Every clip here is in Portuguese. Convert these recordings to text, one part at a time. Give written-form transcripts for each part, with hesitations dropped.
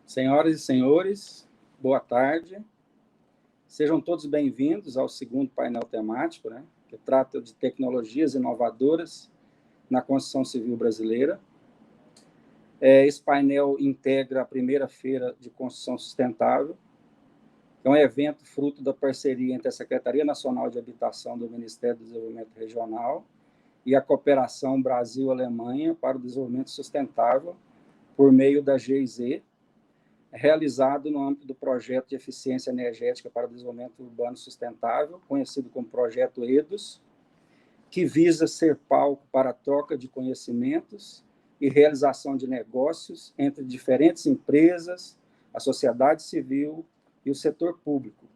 Senhoras e senhores, boa tarde. Sejam todos bem-vindos ao segundo painel temático, que trata de tecnologias inovadoras na construção civil brasileira. Esse painel integra a primeira Feira de Construção Sustentável, que é um evento fruto da parceria entre a Secretaria Nacional de Habitação do Ministério do Desenvolvimento Regional e a Cooperação Brasil-Alemanha para o Desenvolvimento Sustentável, por meio da GIZ, realizado no âmbito do Projeto de Eficiência Energética para o Desenvolvimento Urbano Sustentável, conhecido como Projeto EDUS, que visa ser palco para a troca de conhecimentos e realização de negócios entre diferentes empresas, a sociedade civil e o setor público,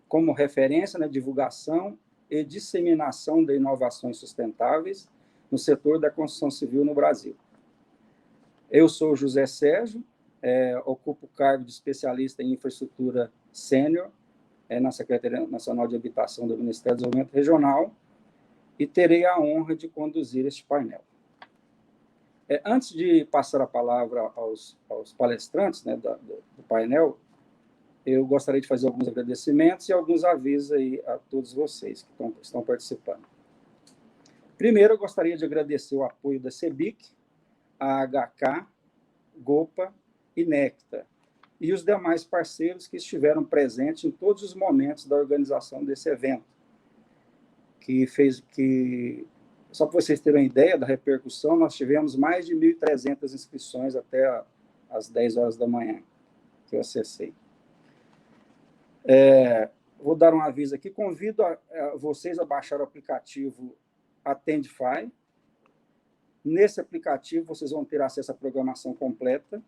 como referência na divulgação e disseminação de inovações sustentáveis no setor da construção civil no Brasil. Eu sou José Sérgio, ocupo o cargo de especialista em infraestrutura sênior na Secretaria Nacional de Habitação do Ministério do Desenvolvimento Regional e terei a honra de conduzir este painel. Antes de passar a palavra aos palestrantes do painel, eu gostaria de fazer alguns agradecimentos e alguns avisos aí a todos vocês que estão participando. Primeiro, eu gostaria de agradecer o apoio da CEBIC, a HK, GOPA e NECTA, e os demais parceiros que estiveram presentes em todos os momentos da organização desse evento, só para vocês terem uma ideia da repercussão, nós tivemos mais de 1.300 inscrições até às 10 horas da manhã, que eu acessei. Vou dar um aviso aqui, convido vocês a baixar o aplicativo Attendify. Nesse aplicativo, vocês vão ter acesso à programação completa.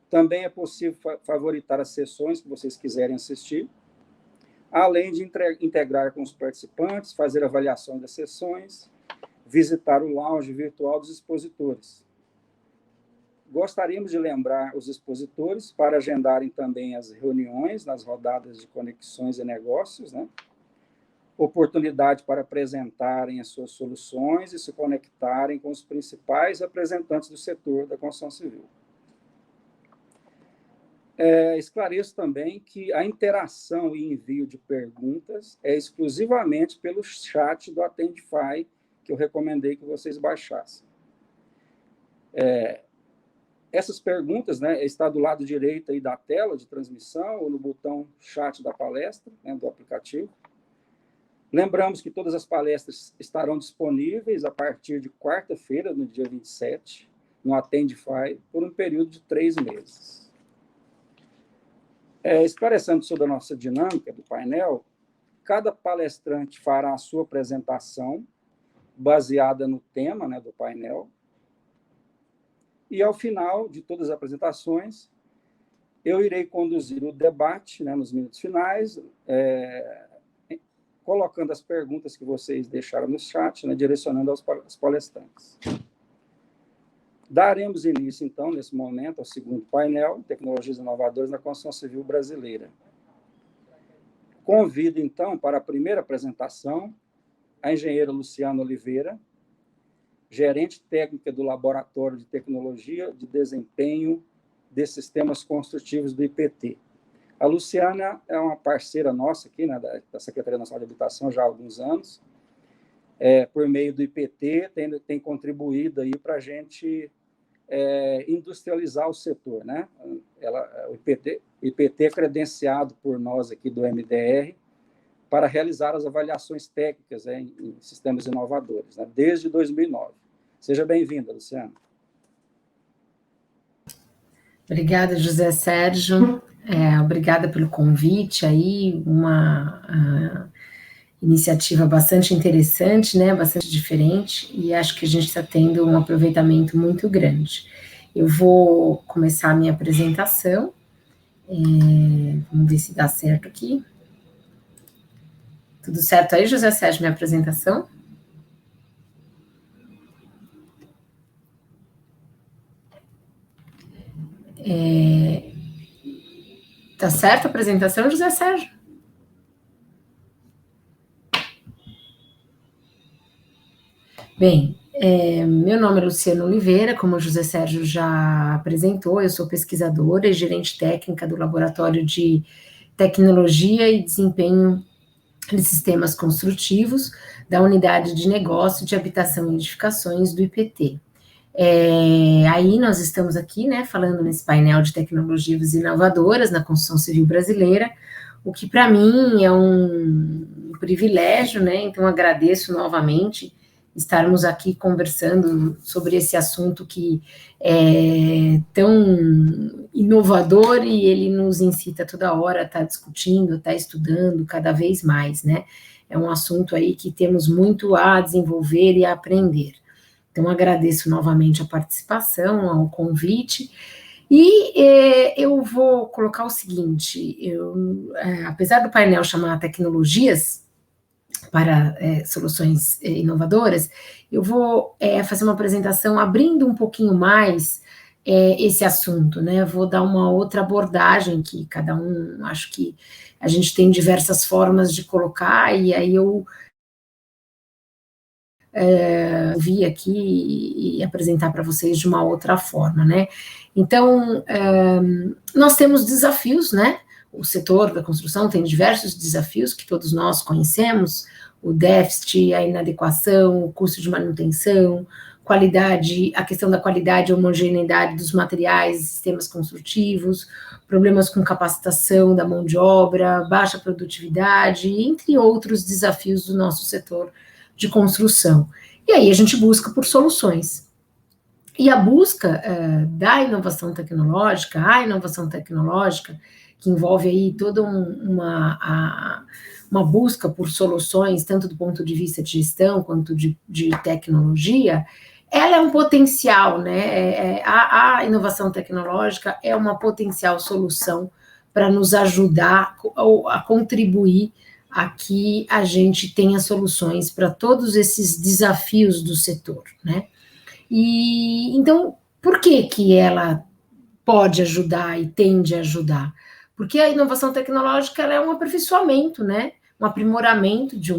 Também é possível favoritar as sessões que vocês quiserem assistir, além de integrar com os participantes, fazer avaliação das sessões, visitar o lounge virtual dos expositores. Gostaríamos de lembrar os expositores para agendarem também as reuniões nas rodadas de conexões e negócios, oportunidade para apresentarem as suas soluções e se conectarem com os principais representantes do setor da construção civil. Esclareço também que a interação e envio de perguntas é exclusivamente pelo chat do Attendify, que eu recomendei que vocês baixassem. Essas perguntas estão do lado direito aí da tela de transmissão ou no botão chat da palestra, do aplicativo. Lembramos que todas as palestras estarão disponíveis a partir de quarta-feira, no dia 27, no Attendify, por um período de 3 meses. Esclarecendo sobre a nossa dinâmica do painel, cada palestrante fará a sua apresentação, baseada no tema do painel, e, ao final de todas as apresentações, eu irei conduzir o debate nos minutos finais, colocando as perguntas que vocês deixaram no chat, direcionando aos palestrantes. Daremos início, então, nesse momento, ao segundo painel, Tecnologias Inovadoras na Construção Civil Brasileira. Convido, então, para a primeira apresentação, a engenheira Luciana Oliveira, gerente técnica do Laboratório de Tecnologia de Desempenho de Sistemas Construtivos do IPT. A Luciana é uma parceira nossa aqui, da Secretaria Nacional de Habitação, já há alguns anos. Por meio do IPT, tem contribuído aí para a gente industrializar o setor. O IPT é credenciado por nós aqui do MDR para realizar as avaliações técnicas em sistemas inovadores, desde 2009. Seja bem-vinda, Luciana. Obrigada, José Sérgio. Obrigada pelo convite aí, uma iniciativa bastante interessante, bastante diferente, e acho que a gente está tendo um aproveitamento muito grande. Eu vou começar a minha apresentação, vamos ver se dá certo aqui. Tudo certo aí, José Sérgio, minha apresentação? Tá certo a apresentação, José Sérgio? Bem, Meu nome é Luciana Oliveira, como o José Sérgio já apresentou, eu sou pesquisadora e gerente técnica do Laboratório de Tecnologia e Desempenho de Sistemas Construtivos da Unidade de Negócio de Habitação e Edificações do IPT. Aí nós estamos aqui, né, falando nesse painel de tecnologias inovadoras na construção civil brasileira, o que para mim é um privilégio, né, então agradeço novamente estarmos aqui conversando sobre esse assunto que é tão inovador e ele nos incita toda hora a estar discutindo, a estar estudando cada vez mais, né? É um assunto aí que temos muito a desenvolver e a aprender. Então, agradeço novamente a participação, ao convite, e eu vou colocar o seguinte, apesar do painel chamar Tecnologias para soluções inovadoras, eu vou fazer uma apresentação abrindo um pouquinho mais esse assunto, né? Vou dar uma outra abordagem que cada um, acho que a gente tem diversas formas de colocar, e aí eu vi aqui e apresentar para vocês de uma outra forma, né? Então, nós temos desafios, né? O setor da construção tem diversos desafios que todos nós conhecemos, o déficit, a inadequação, o custo de manutenção, qualidade, a questão da qualidade e homogeneidade dos materiais e sistemas construtivos, problemas com capacitação da mão de obra, baixa produtividade, entre outros desafios do nosso setor de construção. E aí a gente busca por soluções. E a busca da inovação tecnológica, que envolve aí toda uma busca por soluções, tanto do ponto de vista de gestão quanto de tecnologia, ela é um potencial, né? A inovação tecnológica é uma potencial solução para nos ajudar a contribuir a que a gente tenha soluções para todos esses desafios do setor, né? E então, por que ela pode ajudar e tende a ajudar? Porque a inovação tecnológica ela é um aperfeiçoamento, né? Um aprimoramento de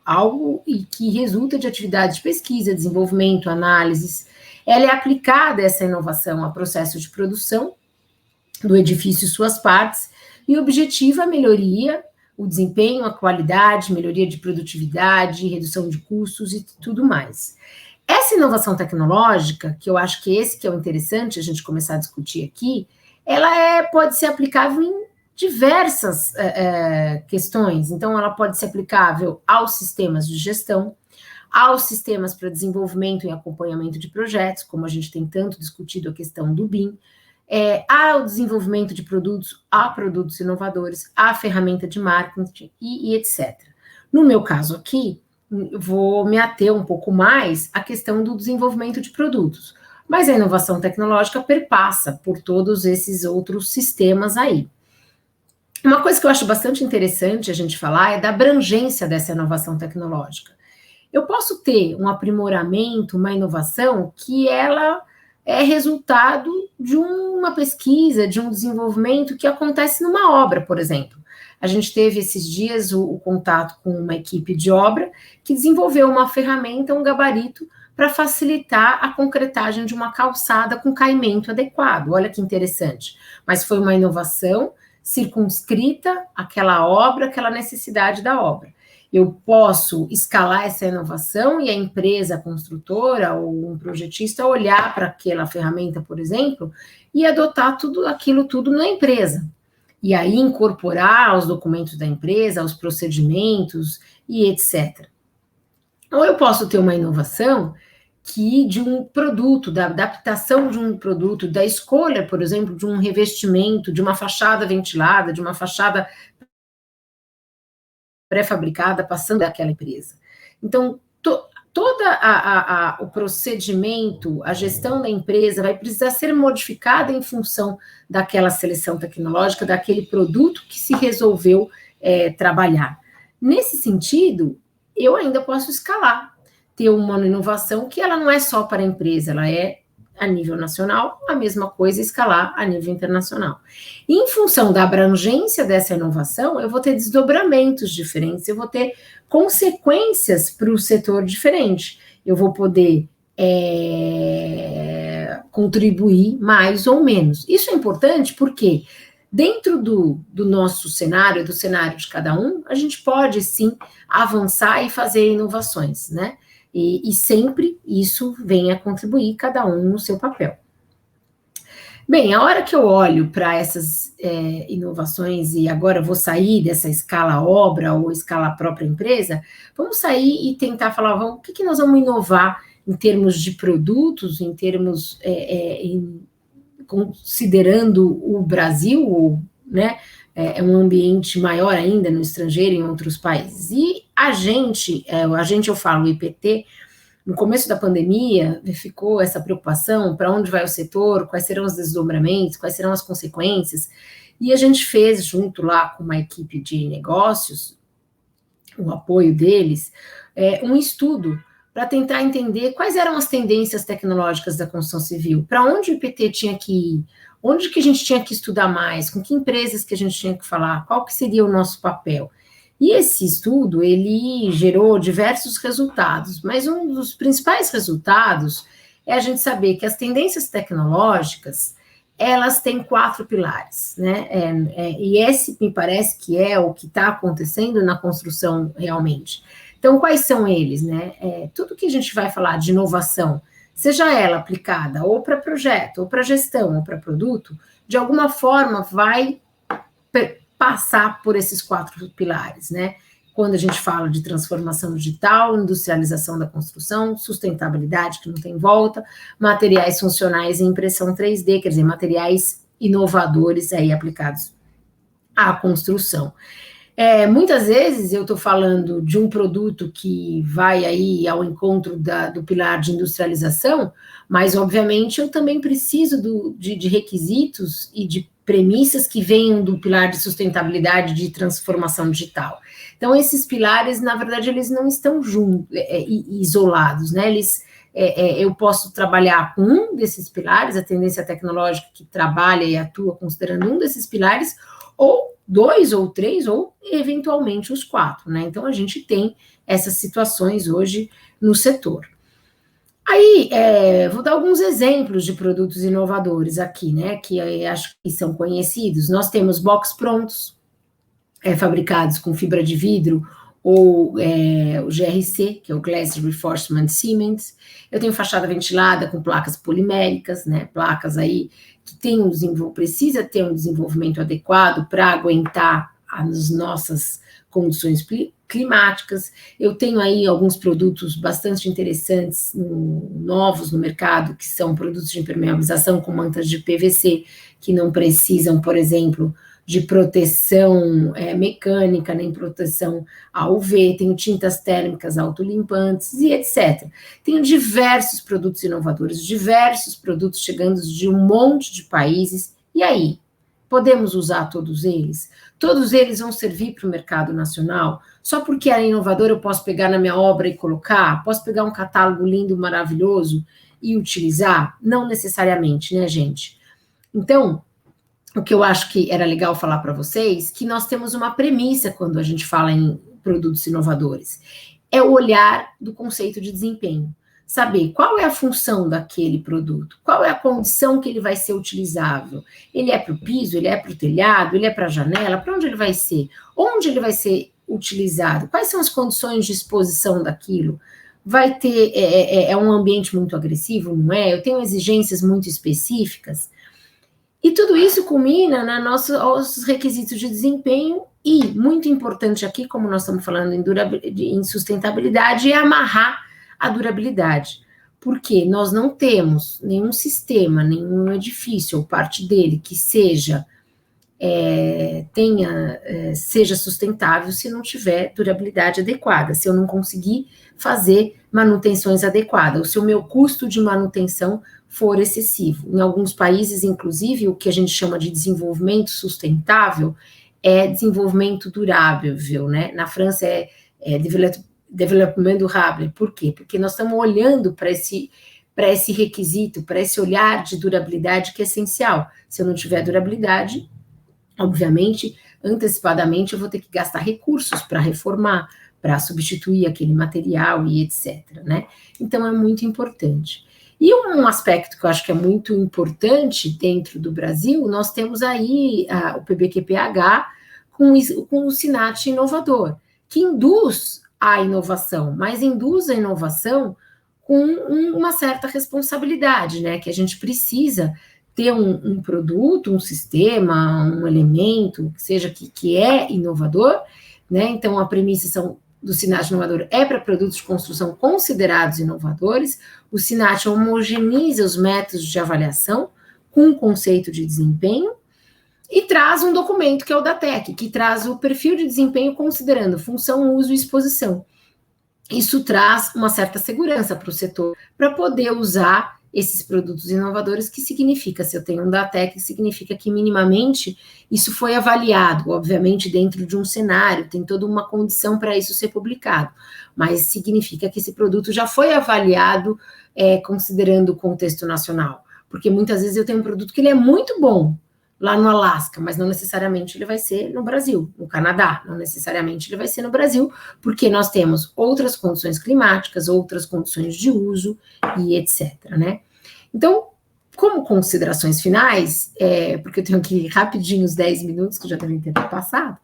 algo e que resulta de atividades de pesquisa, desenvolvimento, análises. Ela é aplicada, essa inovação, a processo de produção do edifício e suas partes, e objetiva a melhoria, o desempenho, a qualidade, melhoria de produtividade, redução de custos e tudo mais. Essa inovação tecnológica, que eu acho que esse que é o interessante a gente começar a discutir aqui, ela pode ser aplicável em diversas questões. Então, ela pode ser aplicável aos sistemas de gestão, aos sistemas para desenvolvimento e acompanhamento de projetos, como a gente tem tanto discutido a questão do BIM, ao desenvolvimento de produtos, a produtos inovadores, a ferramenta de marketing e etc. No meu caso aqui, vou me ater um pouco mais à questão do desenvolvimento de produtos, mas a inovação tecnológica perpassa por todos esses outros sistemas aí. Uma coisa que eu acho bastante interessante a gente falar é da abrangência dessa inovação tecnológica. Eu posso ter um aprimoramento, uma inovação que ela é resultado de uma pesquisa, de um desenvolvimento que acontece numa obra, por exemplo. A gente teve esses dias o contato com uma equipe de obra que desenvolveu uma ferramenta, um gabarito, para facilitar a concretagem de uma calçada com caimento adequado. Olha que interessante. Mas foi uma inovação circunscrita àquela obra, àquela necessidade da obra. Eu posso escalar essa inovação e a empresa a construtora ou um projetista olhar para aquela ferramenta, por exemplo, e adotar aquilo tudo na empresa. E aí incorporar aos documentos da empresa, aos procedimentos e etc. Ou eu posso ter uma inovação que de um produto, da adaptação de um produto, da escolha, por exemplo, de um revestimento, de uma fachada ventilada, de uma fachada pré-fabricada, passando daquela empresa. Então, todo o procedimento, a gestão da empresa vai precisar ser modificada em função daquela seleção tecnológica, daquele produto que se resolveu trabalhar. Nesse sentido, eu ainda posso escalar, ter uma inovação que ela não é só para a empresa, ela é a nível nacional, a mesma coisa escalar a nível internacional. E em função da abrangência dessa inovação, eu vou ter desdobramentos diferentes, eu vou ter consequências para o setor diferente. Eu vou poder contribuir mais ou menos. Isso é importante porque dentro do nosso cenário, do cenário de cada um, a gente pode, sim, avançar e fazer inovações, né? E sempre isso vem a contribuir, cada um no seu papel. Bem, a hora que eu olho para essas inovações, e agora vou sair dessa escala obra ou escala própria empresa, vamos sair e tentar falar, o que nós vamos inovar em termos de produtos, em termos, considerando o Brasil, né, um ambiente maior ainda no estrangeiro, em outros países. E a gente, eu falo, o IPT, no começo da pandemia, ficou essa preocupação, para onde vai o setor, quais serão os desdobramentos, quais serão as consequências, e a gente fez, junto lá com uma equipe de negócios, o apoio deles, um estudo para tentar entender quais eram as tendências tecnológicas da construção civil, para onde o IPT tinha que ir, onde que a gente tinha que estudar mais, com que empresas que a gente tinha que falar, qual que seria o nosso papel. E esse estudo, ele gerou diversos resultados, mas um dos principais resultados é a gente saber que as tendências tecnológicas, elas têm 4 pilares, né? E esse me parece que é o que está acontecendo na construção realmente. Então, quais são eles, né? Tudo que a gente vai falar de inovação, seja ela aplicada ou para projeto, ou para gestão, ou para produto, de alguma forma vai passar por esses 4 pilares, né? Quando a gente fala de transformação digital, industrialização da construção, sustentabilidade que não tem volta, materiais funcionais e impressão 3D, quer dizer, materiais inovadores aí aplicados à construção. Muitas vezes eu estou falando de um produto que vai aí ao encontro do pilar de industrialização, mas obviamente eu também preciso de requisitos e de premissas que venham do pilar de sustentabilidade de transformação digital. Então, esses pilares, na verdade, eles não estão isolados, né? Eu posso trabalhar com um desses pilares, a tendência tecnológica que trabalha e atua considerando um desses pilares, ou 2 ou 3, ou eventualmente os 4, né? Então, a gente tem essas situações hoje no setor. Aí, vou dar alguns exemplos de produtos inovadores aqui, né, que acho que são conhecidos. Nós temos box prontos, fabricados com fibra de vidro, ou o GRC, que é o Glass Reinforcement Cement. Eu tenho fachada ventilada com placas poliméricas, né, placas aí que precisa ter um desenvolvimento adequado para aguentar as nossas condições climáticas. Eu tenho aí alguns produtos bastante interessantes, novos no mercado, que são produtos de impermeabilização com mantas de PVC, que não precisam, por exemplo, de proteção mecânica, nem proteção a UV, tenho tintas térmicas autolimpantes e etc. Tenho diversos produtos inovadores, diversos produtos chegando de um monte de países, e aí? Podemos usar todos eles? Todos eles vão servir para o mercado nacional? Só porque é inovador eu posso pegar na minha obra e colocar? Posso pegar um catálogo lindo, maravilhoso e utilizar? Não necessariamente, né, gente? Então, o que eu acho que era legal falar para vocês, que nós temos uma premissa quando a gente fala em produtos inovadores. É o olhar do conceito de desempenho. Saber qual é a função daquele produto, qual é a condição que ele vai ser utilizável. Ele é para o piso, ele é para o telhado, ele é para a janela, para onde ele vai ser? Onde ele vai ser utilizado? Quais são as condições de exposição daquilo? Vai ter, um ambiente muito agressivo, não é? Eu tenho exigências muito específicas. E tudo isso culmina nossos requisitos de desempenho e, muito importante aqui, como nós estamos falando em sustentabilidade, é amarrar a durabilidade, porque nós não temos nenhum sistema, nenhum edifício ou parte dele que seja sustentável se não tiver durabilidade adequada, se eu não conseguir fazer manutenções adequadas, ou se o meu custo de manutenção for excessivo. Em alguns países, inclusive, o que a gente chama de desenvolvimento sustentável é desenvolvimento durável, né? Na França desenvolvimento durable. Por quê? Porque nós estamos olhando para esse requisito, para esse olhar de durabilidade que é essencial. Se eu não tiver durabilidade, obviamente, antecipadamente, eu vou ter que gastar recursos para reformar, para substituir aquele material e etc., né? Então, é muito importante. E um aspecto que eu acho que é muito importante dentro do Brasil, nós temos aí o PBQPH com o SINAT inovador, que induz a inovação, mas induz a inovação com uma certa responsabilidade, né? Que a gente precisa ter um produto, um sistema, um elemento, que seja que é inovador, né? Então, a premissa do SINAT inovador é para produtos de construção considerados inovadores. O SINAT homogeneiza os métodos de avaliação com o conceito de desempenho e traz um documento que é o DATEC, que traz o perfil de desempenho considerando função, uso e exposição. Isso traz uma certa segurança para o setor, para poder usar esses produtos inovadores, que significa, se eu tenho um DATEC, significa que minimamente isso foi avaliado, obviamente dentro de um cenário, tem toda uma condição para isso ser publicado, mas significa que esse produto já foi avaliado considerando o contexto nacional, porque muitas vezes eu tenho um produto que ele é muito bom lá no Alasca, mas não necessariamente ele vai ser no Brasil, no Canadá, não necessariamente ele vai ser no Brasil, porque nós temos outras condições climáticas, outras condições de uso e etc., né? Então, como considerações finais, porque eu tenho aqui rapidinho os 10 minutos, que já devem ter passado,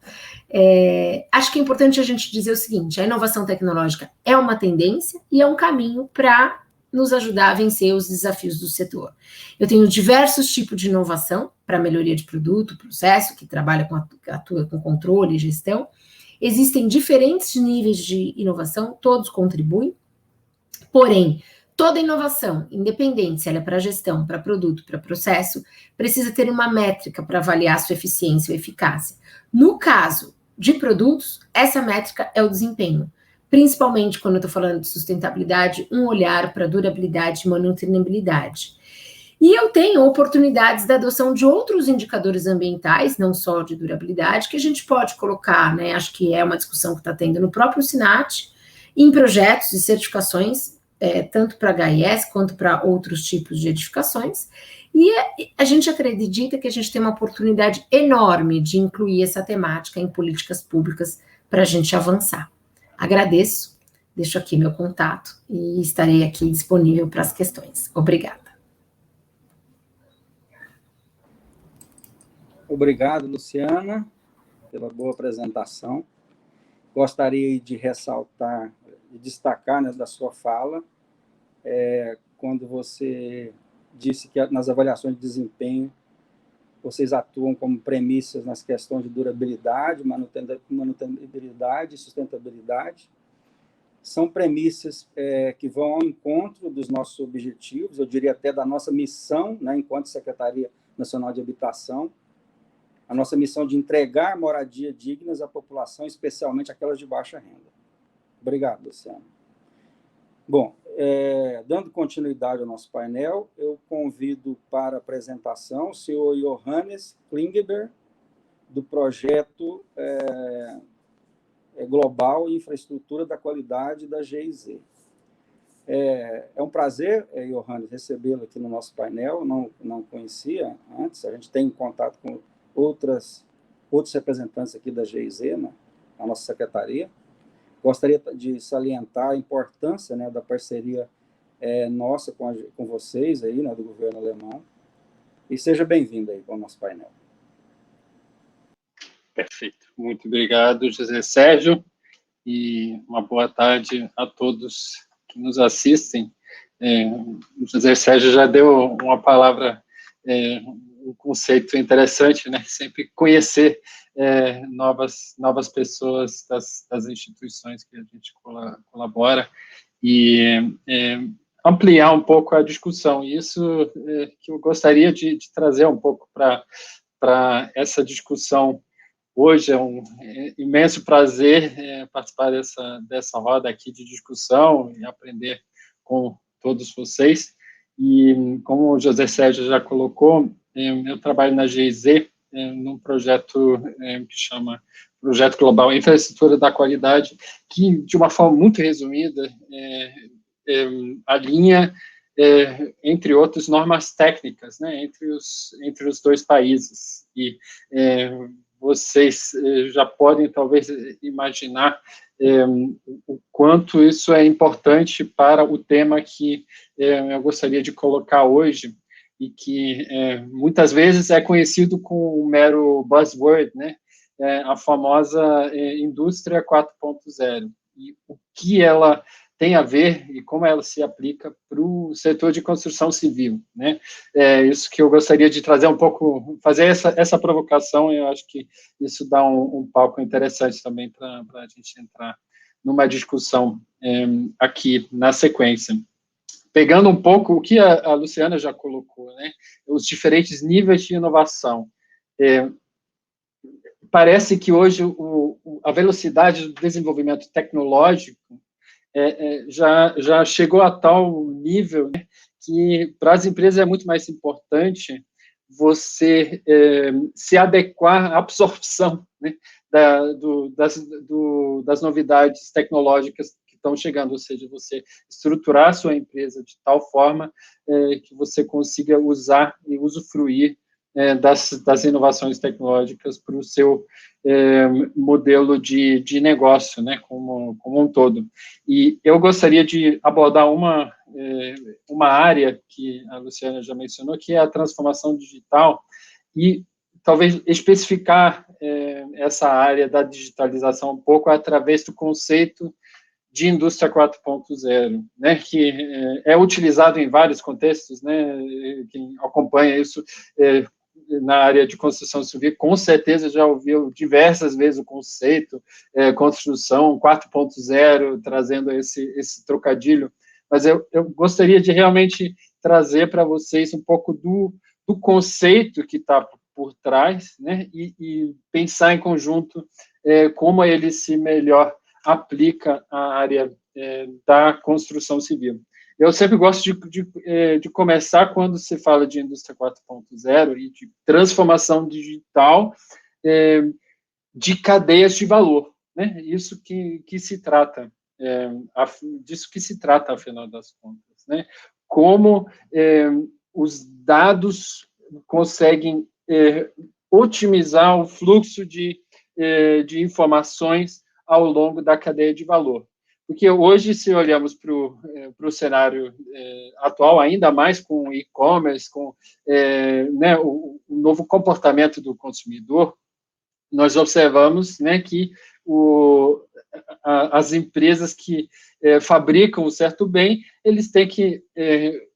acho que é importante a gente dizer o seguinte: a inovação tecnológica é uma tendência e é um caminho para nos ajudar a vencer os desafios do setor. Eu tenho diversos tipos de inovação para melhoria de produto, processo, que atua com controle e gestão. Existem diferentes níveis de inovação, todos contribuem, porém, toda inovação, independente se ela é para gestão, para produto, para processo, precisa ter uma métrica para avaliar sua eficiência ou eficácia. No caso de produtos, essa métrica é o desempenho. Principalmente quando eu estou falando de sustentabilidade, um olhar para durabilidade e manutenibilidade. E eu tenho oportunidades da adoção de outros indicadores ambientais, não só de durabilidade, que a gente pode colocar, né? Acho que é uma discussão que está tendo no próprio SINAT, em projetos e certificações, tanto para HIS quanto para outros tipos de edificações. E a gente acredita que a gente tem uma oportunidade enorme de incluir essa temática em políticas públicas para a gente avançar. Agradeço, deixo aqui meu contato e estarei aqui disponível para as questões. Obrigada. Obrigado, Luciana, pela boa apresentação. Gostaria de ressaltar e destacar, né, da sua fala, quando você disse que nas avaliações de desempenho vocês atuam como premissas nas questões de durabilidade, manutenibilidade e sustentabilidade. São premissas que vão ao encontro dos nossos objetivos, eu diria até da nossa missão, né, enquanto Secretaria Nacional de Habitação, a nossa missão de entregar moradia dignas à população, especialmente aquelas de baixa renda. Obrigado, Luciano. Bom, dando continuidade ao nosso painel, eu convido para a apresentação o senhor Johannes Klingeberg, do projeto Global Infraestrutura da Qualidade da GIZ. É um prazer, Johannes, recebê-lo aqui no nosso painel, não conhecia antes, a gente tem contato com outros representantes aqui da GIZ, né, na nossa secretaria. Gostaria de salientar a importância, né, da parceria nossa com vocês, aí, né, do governo alemão. E seja bem-vindo aí ao nosso painel. Perfeito. Muito obrigado, José Sérgio, e uma boa tarde a todos que nos assistem. O José Sérgio já deu uma palavra, um conceito interessante, né? Sempre conhecer novas pessoas das instituições que a gente colabora e ampliar um pouco a discussão. Isso que eu gostaria de trazer um pouco para essa discussão hoje. É um imenso prazer participar dessa roda aqui de discussão e aprender com todos vocês. E, como o José Sérgio já colocou, eu trabalho na GIZ, num projeto que chama Projeto Global Infraestrutura da Qualidade, que, de uma forma muito resumida, alinha, entre outras, normas técnicas, né, entre os dois países. E vocês já podem, talvez, imaginar o quanto isso é importante para o tema que eu gostaria de colocar hoje, e que muitas vezes é conhecido como um mero buzzword, né? A famosa indústria 4.0, e o que ela tem a ver e como ela se aplica para o setor de construção civil, né? Isso que eu gostaria de trazer um pouco, fazer essa provocação, e eu acho que isso dá um palco interessante também para a gente entrar numa discussão aqui na sequência. Pegando um pouco o que a Luciana já colocou, né? Os diferentes níveis de inovação. Parece que hoje a velocidade do desenvolvimento tecnológico já chegou a tal nível, né, que para as empresas é muito mais importante você se adequar à absorção, né, das novidades tecnológicas que estão chegando, ou seja, você estruturar a sua empresa de tal forma que você consiga usar e usufruir das inovações tecnológicas para o seu modelo de negócio, né, como um todo. E eu gostaria de abordar uma área que a Luciana já mencionou, que é a transformação digital, e talvez especificar essa área da digitalização um pouco através do conceito de indústria 4.0, né, que é utilizado em vários contextos, né, quem acompanha isso na área de construção civil, com certeza já ouviu diversas vezes o conceito construção 4.0, trazendo esse trocadilho, mas eu gostaria de realmente trazer para vocês um pouco do conceito que está por trás, né, e pensar em conjunto como ele se melhor aplica à área da construção civil. Eu sempre gosto de começar quando se fala de indústria 4.0 e de transformação digital de cadeias de valor, né? Isso que se trata, disso que se trata, afinal das contas, né? Como os dados conseguem otimizar o fluxo de informações ao longo da cadeia de valor. Porque hoje, se olhamos para o cenário atual, ainda mais com o e-commerce, com né, o novo comportamento do consumidor, nós observamos, né, que as empresas que fabricam um certo bem, eles têm que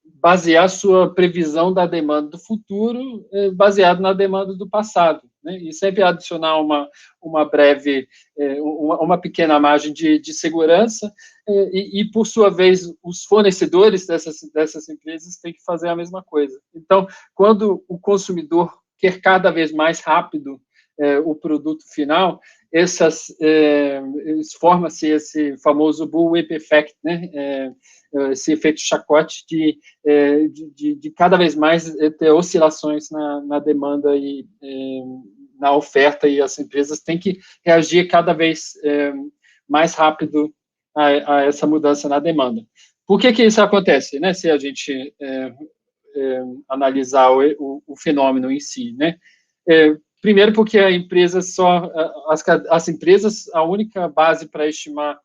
basear sua previsão da demanda do futuro baseado na demanda do passado, né? E sempre adicionar uma breve, uma pequena margem de segurança e, por sua vez, os fornecedores dessas empresas têm que fazer a mesma coisa. Então, quando o consumidor quer cada vez mais rápido o produto final, forma-se esse famoso bullwhip effect, né? Esse efeito chacote de cada vez mais ter oscilações na demanda e na oferta, e as empresas têm que reagir cada vez mais rápido a essa mudança na demanda. Por que isso acontece, né? Se a gente analisar o fenômeno em si, né? Primeiro, porque a empresa as empresas, a única base para estimar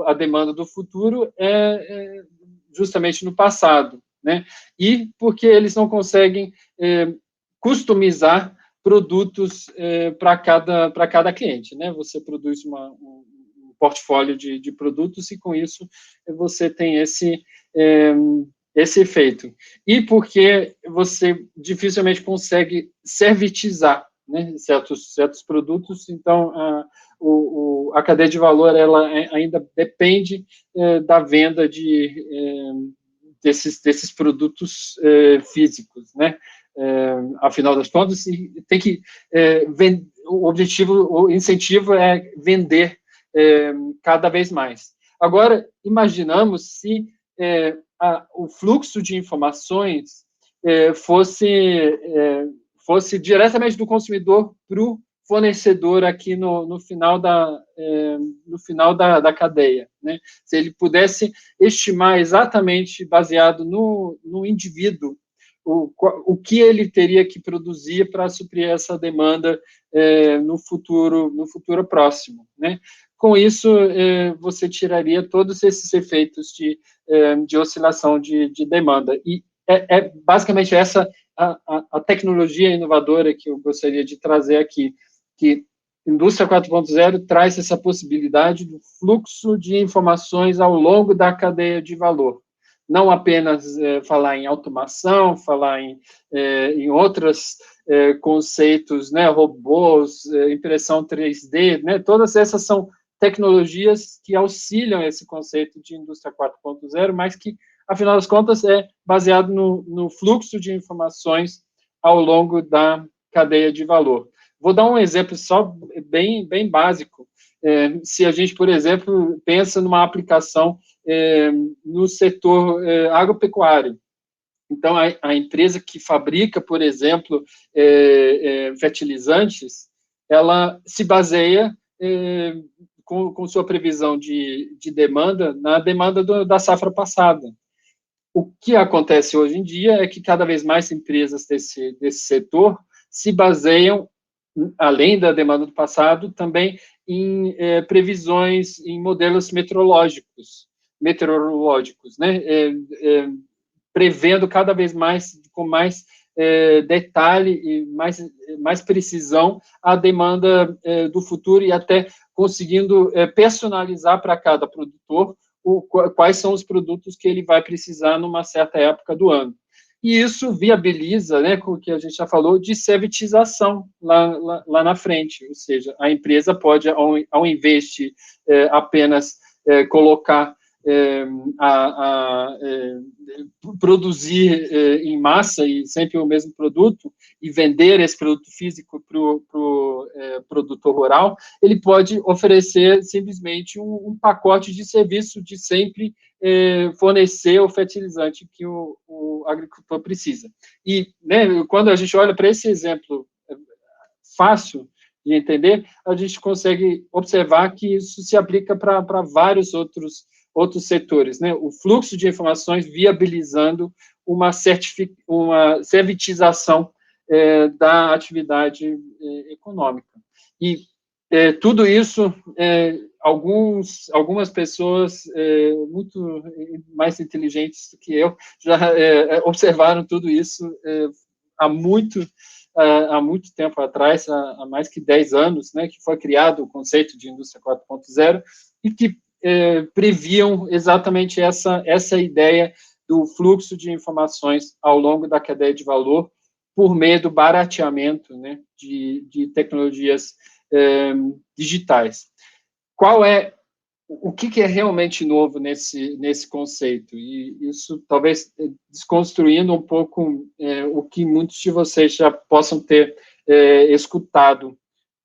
a demanda do futuro é justamente no passado, né? E porque eles não conseguem customizar produtos para cada cliente, né? Você produz um portfólio de produtos e, com isso, você tem esse efeito. E porque você dificilmente consegue servitizar, né, certos produtos, então a cadeia de valor ela ainda depende da venda desses produtos físicos, né? Afinal das contas, tem que o incentivo é vender cada vez mais. Agora, imaginamos se o fluxo de informações fosse diretamente do consumidor para o fornecedor aqui no final da cadeia, né? Se ele pudesse estimar exatamente, baseado no indivíduo, o que ele teria que produzir para suprir essa demanda no futuro próximo, né? Com isso, você tiraria todos esses efeitos de oscilação de demanda. E basicamente essa a tecnologia inovadora que eu gostaria de trazer aqui, que Indústria 4.0 traz essa possibilidade do fluxo de informações ao longo da cadeia de valor. Não apenas falar em automação, falar em outros conceitos, né, robôs, impressão 3D, né, todas essas são tecnologias que auxiliam esse conceito de indústria 4.0, mas que, afinal das contas, é baseado no fluxo de informações ao longo da cadeia de valor. Vou dar um exemplo só bem básico. Se a gente, por exemplo, pensa numa aplicação no setor agropecuário. Então, a empresa que fabrica, por exemplo, fertilizantes, ela se baseia com sua previsão de demanda na demanda da safra passada. O que acontece hoje em dia é que cada vez mais empresas desse setor se baseiam, além da demanda do passado, também em previsões, em modelos meteorológicos, né? Prevendo cada vez mais, com mais detalhe e mais precisão, a demanda do futuro e até conseguindo personalizar para cada produtor quais são os produtos que ele vai precisar numa certa época do ano. E isso viabiliza, né, com o que a gente já falou, de servitização lá na frente, ou seja, a empresa pode, ao invés de apenas colocar produzir em massa e sempre o mesmo produto e vender esse produto físico para o produtor rural, ele pode oferecer simplesmente um pacote de serviço de sempre fornecer o fertilizante que o agricultor precisa. E, né, quando a gente olha para esse exemplo fácil de entender, a gente consegue observar que isso se aplica para vários outros setores, né? O fluxo de informações viabilizando uma servitização da atividade econômica. E tudo isso, algumas pessoas muito mais inteligentes do que eu já observaram tudo isso há muito tempo atrás, há mais que 10 anos, né, que foi criado o conceito de indústria 4.0 e que previam exatamente essa ideia do fluxo de informações ao longo da cadeia de valor por meio do barateamento, né, de tecnologias digitais. O que é realmente novo nesse conceito? E isso talvez desconstruindo um pouco o que muitos de vocês já possam ter escutado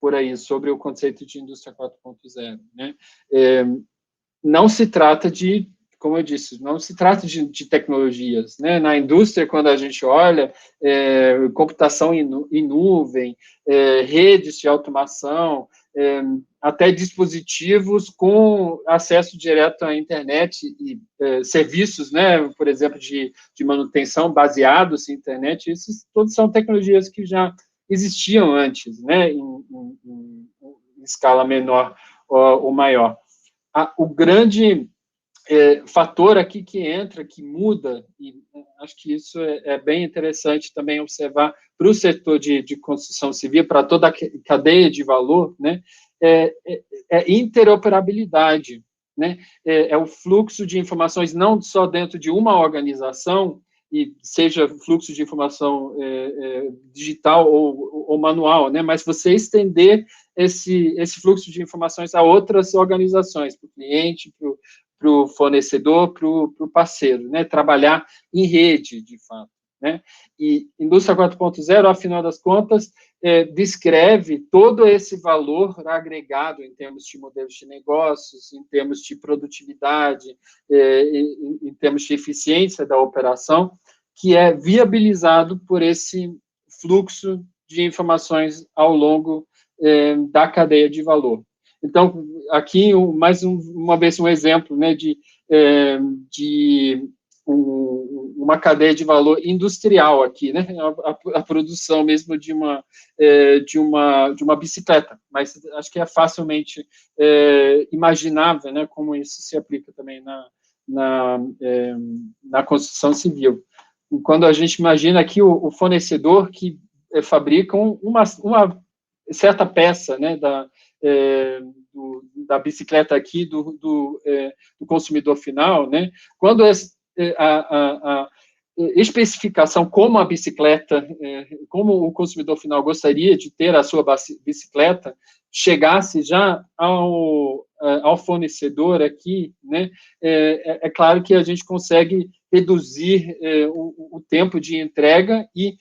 por aí sobre o conceito de indústria 4.0, né? Não se trata de, como eu disse, não se trata de tecnologias, né? Na indústria, quando a gente olha, computação em nuvem, redes de automação, até dispositivos com acesso direto à internet e serviços, né? Por exemplo, de manutenção baseados em internet, isso todos são tecnologias que já existiam antes, né? Em escala menor ou maior. O grande fator aqui que entra, que muda, e acho que isso é bem interessante também observar para o setor de construção civil, para toda a cadeia de valor, né, interoperabilidade, né, o fluxo de informações não só dentro de uma organização, e seja fluxo de informação digital ou manual, né, mas você estender esse fluxo de informações a outras organizações, para o cliente, para o fornecedor, para o parceiro, né, trabalhar em rede, de fato, né, e Indústria 4.0, afinal das contas, descreve todo esse valor agregado em termos de modelos de negócios, em termos de produtividade, em termos de eficiência da operação, que é viabilizado por esse fluxo de informações ao longo da cadeia de valor. Então, aqui, mais uma vez, um exemplo, né, de uma cadeia de valor industrial aqui, né? A produção mesmo de uma bicicleta, mas acho que é facilmente imaginável, né? Como isso se aplica também na construção civil. E quando a gente imagina aqui o fornecedor que fabrica uma certa peça, né? Da bicicleta aqui, do consumidor final, né? Quando a especificação como a bicicleta, como o consumidor final gostaria de ter a sua bicicleta, chegasse já ao fornecedor aqui, né? É claro que a gente consegue reduzir o tempo de entrega e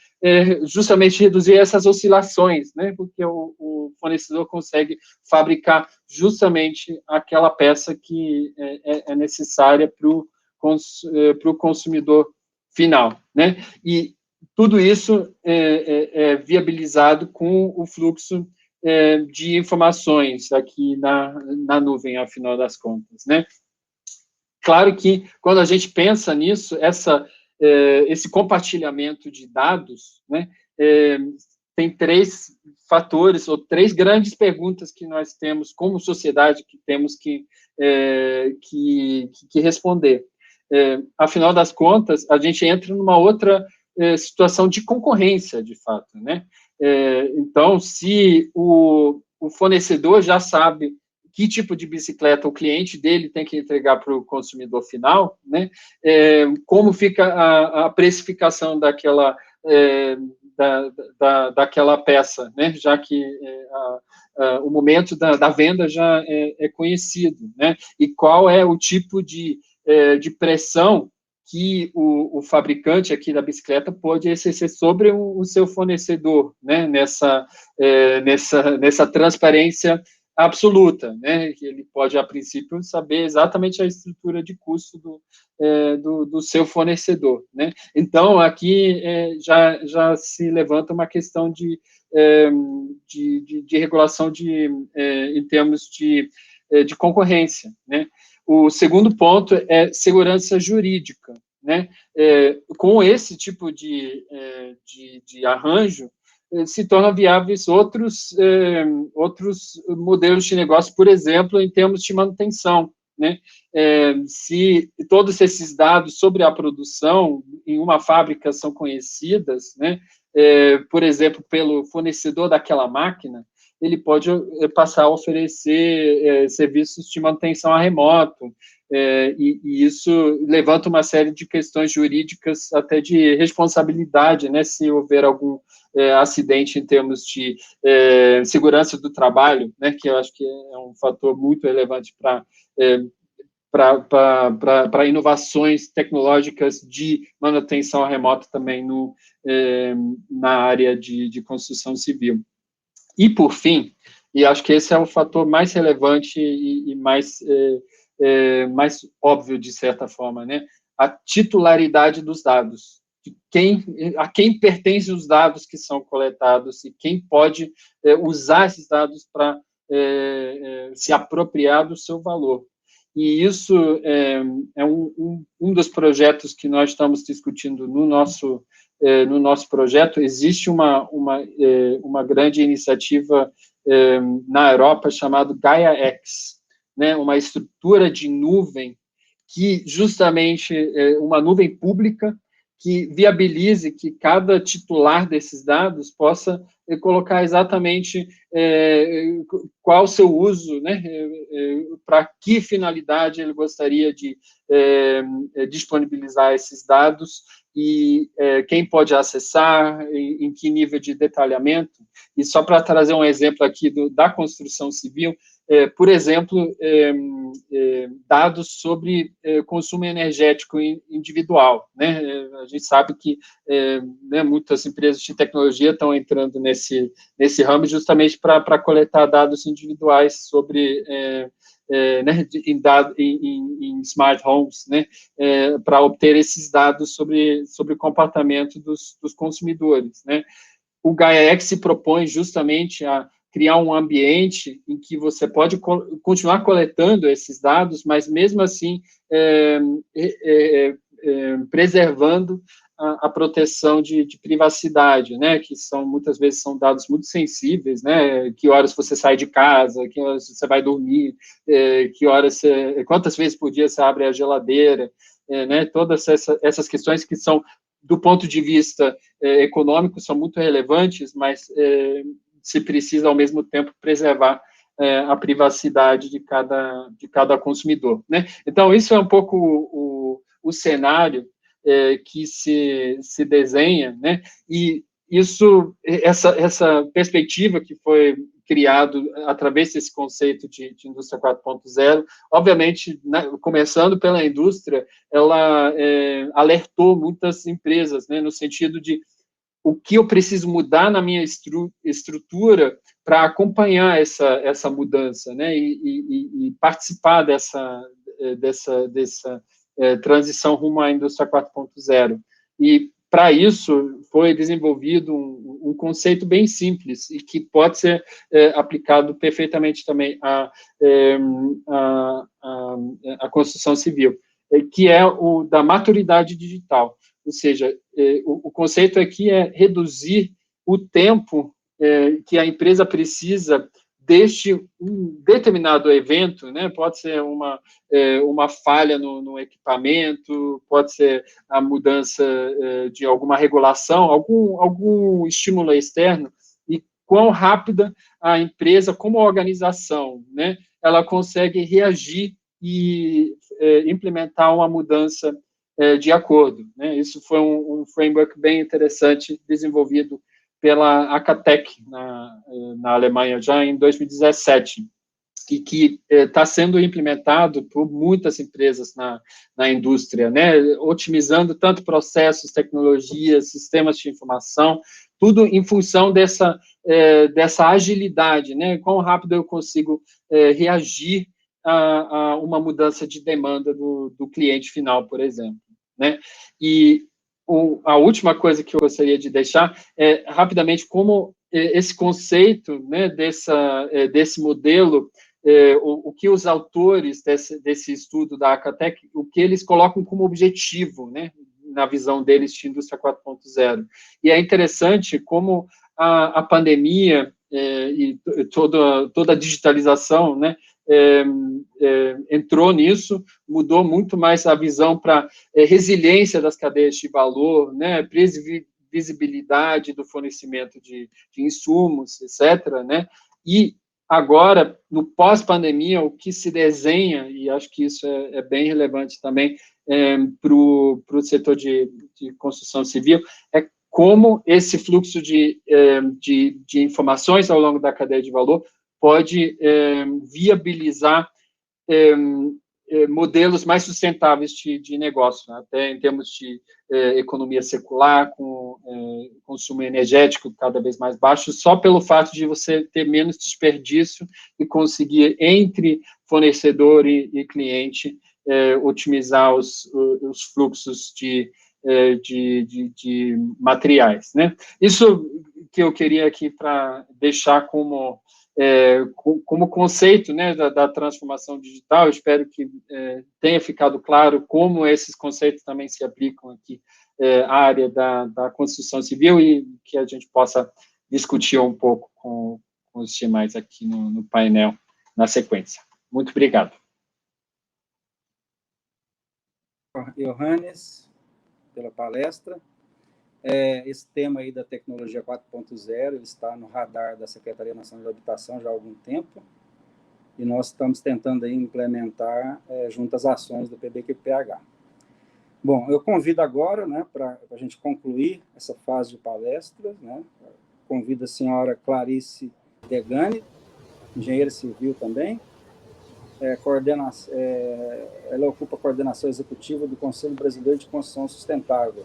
justamente reduzir essas oscilações, né? Porque o fornecedor consegue fabricar justamente aquela peça que é necessária para o consumidor final, né? E tudo isso é viabilizado com o fluxo de informações aqui na nuvem, afinal das contas, né? Claro que, quando a gente pensa nisso, esse compartilhamento de dados, né, tem 3 fatores, ou 3 grandes perguntas que nós temos, como sociedade, que temos que responder. Afinal das contas, a gente entra numa outra situação de concorrência, de fato, né? Então, se o fornecedor já sabe que tipo de bicicleta o cliente dele tem que entregar para o consumidor final, né? Como fica a precificação daquela peça, né? Já que o momento da venda já é conhecido, né? E qual é o tipo de pressão que o fabricante aqui da bicicleta pode exercer sobre o seu fornecedor, né? Nessa transparência absoluta, né? Que ele pode, a princípio, saber exatamente a estrutura de custo do seu fornecedor, né? Então, aqui já se levanta uma questão de regulação em termos de concorrência, né? O segundo ponto é segurança jurídica, né? Com esse tipo de arranjo, se tornam viáveis outros modelos de negócio, por exemplo, em termos de manutenção, né? Se todos esses dados sobre a produção em uma fábrica são conhecidas, né? Por exemplo, pelo fornecedor daquela máquina, ele pode passar a oferecer serviços de manutenção a remoto, e isso levanta uma série de questões jurídicas, até de responsabilidade, né, se houver algum acidente em termos de segurança do trabalho, né, que eu acho que é um fator muito relevante para inovações tecnológicas de manutenção a remoto também na área de construção civil. E, por fim, e acho que esse é o fator mais relevante e mais óbvio, de certa forma, né? A titularidade dos dados. A quem pertencem os dados que são coletados e quem pode usar esses dados para se apropriar do seu valor. E isso é um dos projetos que nós estamos discutindo no nosso projeto. Existe uma grande iniciativa na Europa chamada Gaia-X, né, uma estrutura de nuvem que justamente uma nuvem pública que viabilize que cada titular desses dados possa colocar exatamente qual o seu uso, né, para que finalidade ele gostaria de disponibilizar esses dados e quem pode acessar, em que nível de detalhamento. E só para trazer um exemplo aqui da construção civil, por exemplo, dados sobre consumo energético individual, né? A gente sabe que né, muitas empresas de tecnologia estão entrando nesse ramo justamente para coletar dados individuais sobre né, em smart homes, né, para obter esses dados sobre o comportamento dos consumidores, né. O Gaia-X se propõe justamente a criar um ambiente em que você pode continuar coletando esses dados, mas mesmo assim preservando a proteção de privacidade, né, que muitas vezes são dados muito sensíveis, né, que horas você sai de casa, que horas você vai dormir, quantas vezes por dia você abre a geladeira, né, todas essas questões que são, do ponto de vista econômico, são muito relevantes, mas se precisa, ao mesmo tempo, preservar a privacidade de cada consumidor, né? Então, isso é um pouco o cenário que se desenha, né? E essa perspectiva que foi criado através desse conceito de indústria 4.0, obviamente, começando pela indústria, ela alertou muitas empresas, né, no sentido de o que eu preciso mudar na minha estrutura para acompanhar essa mudança, né, e participar dessa transição rumo à indústria 4.0. E, para isso, foi desenvolvido um conceito bem simples e que pode ser aplicado perfeitamente também à construção civil, que é o da maturidade digital. Ou seja, o conceito aqui é reduzir o tempo que a empresa precisa deste um determinado evento, né? Pode ser uma falha no equipamento, pode ser a mudança de alguma regulação, algum estímulo externo, e quão rápida a empresa, como organização, né? Ela consegue reagir e implementar uma mudança de acordo, né? Isso foi um framework bem interessante desenvolvido pela Acatec, na Alemanha, já em 2017, e que está sendo implementado por muitas empresas na indústria, né? Otimizando tanto processos, tecnologias, sistemas de informação, tudo em função dessa agilidade, né? Quão rápido eu consigo reagir a uma mudança de demanda do cliente final, por exemplo, né? E a última coisa que eu gostaria de deixar é, rapidamente, como esse conceito, né, desse modelo, o que os autores desse estudo da Acatec, o que eles colocam como objetivo, né, na visão deles de indústria 4.0. E é interessante como a pandemia e toda a digitalização, né, entrou nisso, mudou muito mais a visão para resiliência das cadeias de valor, né, previsibilidade do fornecimento de insumos, etc., né, e agora, no pós-pandemia, o que se desenha, e acho que isso é bem relevante também para o setor de construção civil, é como esse fluxo de informações ao longo da cadeia de valor pode viabilizar modelos mais sustentáveis de negócio, né? Até em termos de economia circular, com consumo energético cada vez mais baixo, só pelo fato de você ter menos desperdício e conseguir, entre fornecedor e cliente, otimizar os fluxos de materiais, né? Isso que eu queria aqui para deixar como conceito, né, da transformação digital. Eu espero que tenha ficado claro como esses conceitos também se aplicam aqui à área da construção civil e que a gente possa discutir um pouco com os demais aqui no painel na sequência. Muito obrigado. Johannes, pela palestra. Esse tema aí da tecnologia 4.0 está no radar da Secretaria Nacional de Habitação já há algum tempo, e nós estamos tentando aí implementar junto às ações do PBQPH. Bom, eu convido agora, né, para a gente concluir essa fase de palestras, né, convido a senhora Clarice Degani, engenheira civil também, ela ocupa a coordenação executiva do Conselho Brasileiro de Construção Sustentável,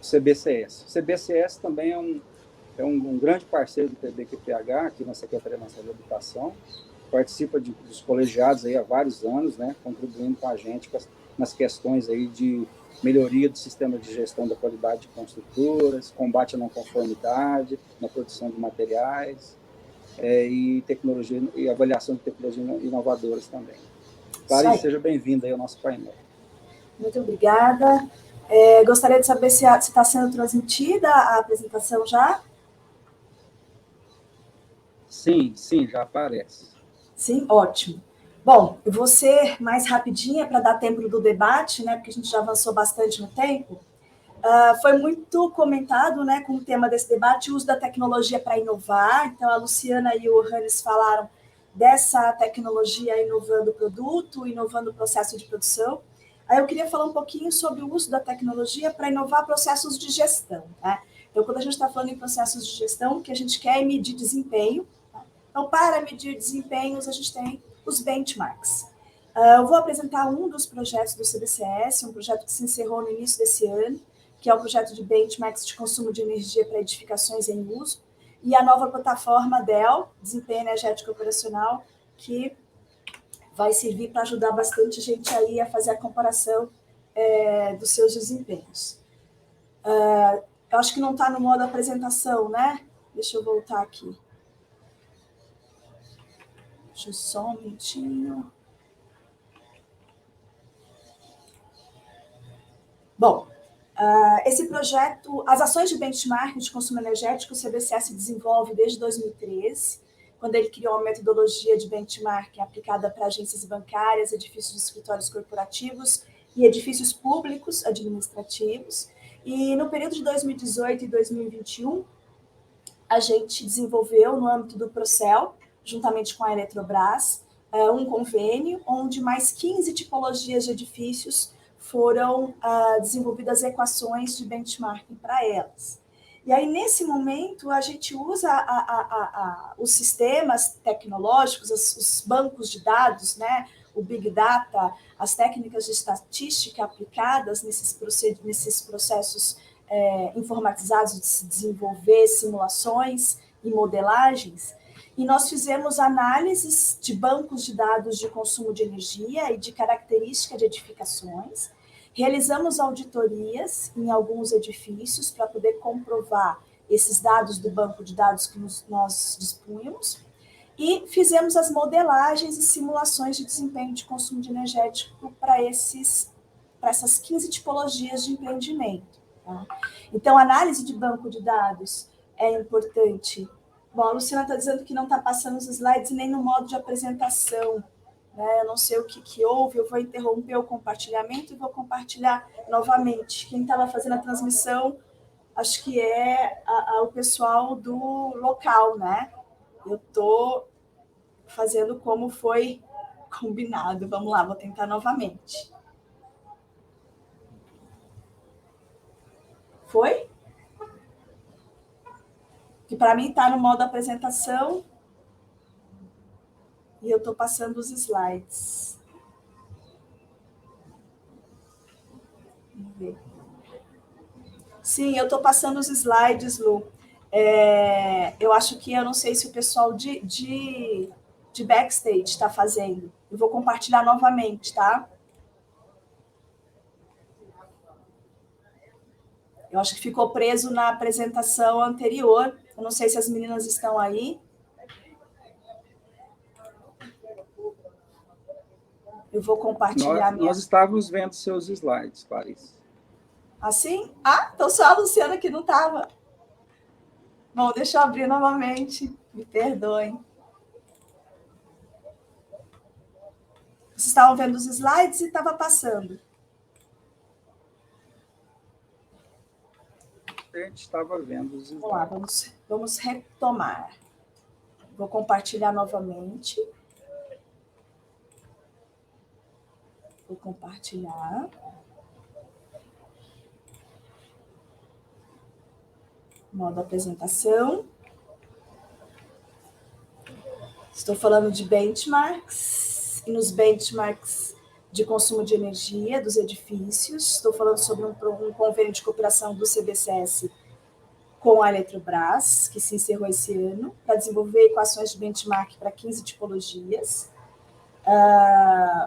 CBCS. O CBCS também é um grande parceiro do PBQPH, aqui na Secretaria Nacional de Habitação, participa dos colegiados aí há vários anos, né, contribuindo com a gente nas questões aí de melhoria do sistema de gestão da qualidade de construtoras, combate à não conformidade, na produção de materiais, e tecnologia e avaliação de tecnologias inovadoras também. Clarice, seja bem-vinda aí ao nosso painel. Muito obrigada. Gostaria de saber se está sendo transmitida a apresentação já. Sim, já aparece. Sim, ótimo. Bom, eu vou ser mais rapidinha para dar tempo do debate, né, porque a gente já avançou bastante no tempo. Foi muito comentado, né, com o tema desse debate, o uso da tecnologia para inovar. Então, a Luciana e o Hannes falaram dessa tecnologia inovando o produto, inovando o processo de produção. Aí eu queria falar um pouquinho sobre o uso da tecnologia para inovar processos de gestão, né? Então, quando a gente está falando em processos de gestão, o que a gente quer é medir desempenho. Tá? Então, para medir desempenhos, a gente tem os benchmarks. Eu vou apresentar um dos projetos do CBCS, um projeto que se encerrou no início desse ano, que é o projeto de benchmarks de consumo de energia para edificações em uso, e a nova plataforma DEL, Desempenho Energético Operacional, que vai servir para ajudar bastante gente aí a fazer a comparação dos seus desempenhos. Eu acho que não está no modo apresentação, né? Deixa eu voltar aqui. Deixa eu só um minutinho. Bom, esse projeto, as ações de benchmark de consumo energético, o CBCS desenvolve desde 2013, quando ele criou uma metodologia de benchmark aplicada para agências bancárias, edifícios de escritórios corporativos e edifícios públicos administrativos. E no período de 2018 e 2021, a gente desenvolveu, no âmbito do Procel, juntamente com a Eletrobras, um convênio onde mais 15 tipologias de edifícios foram desenvolvidas equações de benchmarking para elas. E aí, nesse momento, a gente usa os sistemas tecnológicos, os bancos de dados, né, o Big Data, as técnicas de estatística aplicadas nesses processos informatizados de se desenvolver simulações e modelagens, e nós fizemos análises de bancos de dados de consumo de energia e de característica de edificações, realizamos auditorias em alguns edifícios para poder comprovar esses dados do banco de dados que nós dispunhamos, e fizemos as modelagens e simulações de desempenho de consumo de energético para essas 15 tipologias de empreendimento. Tá? Então, a análise de banco de dados é importante. Bom, a Luciana está dizendo que não está passando os slides nem no modo de apresentação. Né? Eu não sei o que houve, eu vou interromper o compartilhamento e vou compartilhar novamente. Quem estava fazendo a transmissão, acho que é o pessoal do local, né? Eu estou fazendo como foi combinado. Vamos lá, vou tentar novamente. Foi? Que para mim está no modo apresentação e eu estou passando os slides. Vamos ver. Sim, eu estou passando os slides, Lu. Eu acho que eu não sei se o pessoal de backstage está fazendo. Eu vou compartilhar novamente, tá? Eu acho que ficou preso na apresentação anterior. Eu não sei se as meninas estão aí. Eu vou compartilhar. Nós estávamos vendo seus slides, Clarice. Assim? Então só a Luciana que não estava. Bom, deixa eu abrir novamente. Me perdoem. Vocês estavam vendo os slides e estava passando. A gente estava vendo os slides. Vamos lá, vamos retomar. Vou compartilhar novamente. Vou compartilhar. Modo apresentação. Estou falando de benchmarks, e nos benchmarks de consumo de energia dos edifícios. Estou falando sobre um convênio de cooperação do CBCS com a Eletrobras, que se encerrou esse ano, para desenvolver equações de benchmark para 15 tipologias.